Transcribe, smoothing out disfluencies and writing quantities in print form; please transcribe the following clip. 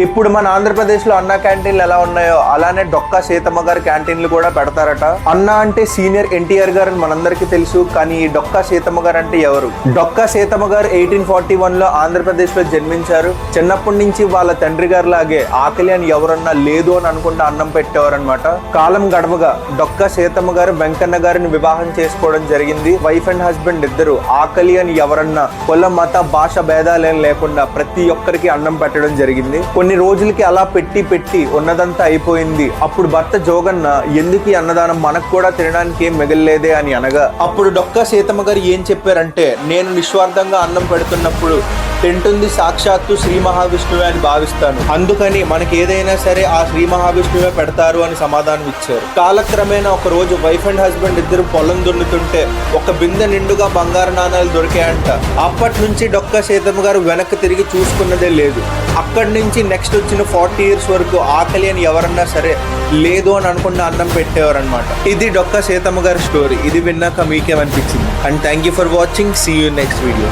ఇప్పుడు మన ఆంధ్రప్రదేశ్ లో అన్నా క్యాంటీన్లు ఎలా ఉన్నాయో అలానే డొక్కా సీతమ్మ గారి క్యాంటీన్లు కూడా పెడతారట. అన్నా అంటే సీనియర్ ఎన్టీఆర్ గారు అని మనందరికీ తెలుసు, కానీ ఈ డొక్కా సీతమ్మ గారు అంటే ఎవరు? డొక్కా సీతమ్మ గారు 1841 లో ఆంధ్రప్రదేశ్ లో జన్మించారు. చిన్నప్పటి నుంచి వాళ్ళ తండ్రి గారు లాగే ఆకలి అని ఎవరన్నా లేదు అని అనుకుంటే అన్నం పెట్టేవారు అనమాట. కాలం గడవగా డొక్కా సీతమ్మ గారు వెంకన్న గారిని వివాహం చేసుకోవడం జరిగింది. వైఫ్ అండ్ హస్బెండ్ ఇద్దరు ఆకలి అని ఎవరన్నా కుల మత భాష భేదాలేం లేకుండా ప్రతి ఒక్కరికి అన్నం పెట్టడం జరిగింది. కొన్ని రోజులకి అలా పెట్టి ఉన్నదంతా అయిపోయింది. అప్పుడు భర్త జోగన్న ఎందుకు ఈ అన్నదానం, మనకు కూడా తినడానికి ఏం మిగలలేదే అని అనగా అప్పుడు డొక్కా సీతమ్మ గారు ఏం చెప్పారంటే, నేను నిస్వార్థంగా అన్నం పెడుతున్నప్పుడు తింటుంది సాక్షాత్తు శ్రీ మహావిష్ణువే అని భావిస్తాను, అందుకని మనకి ఏదైనా సరే ఆ శ్రీ మహావిష్ణువే పెడతారు అని సమాధానం ఇచ్చారు. కాలక్రమేణా ఒక రోజు వైఫ్ అండ్ హస్బెండ్ ఇద్దరు పొలం దున్నుతుంటే ఒక బిందె నిండుగా బంగారు నాణాలు దొరికాయంట. అప్పటి నుంచి డొక్కా సీతమ్మ గారు వెనక్కి తిరిగి చూసుకున్నదే లేదు. అక్కడి నుంచి నెక్స్ట్ వచ్చిన 40 years వరకు ఆకలి అని ఎవరన్నా సరే లేదు అని అనుకున్న అన్నం పెట్టేవారు అనమాట. ఇది డొక్కా సీతమ్మ గారి స్టోరీ. ఇది విన్నాక మీకేమనిపించింది? And thank you for watching. See you next video.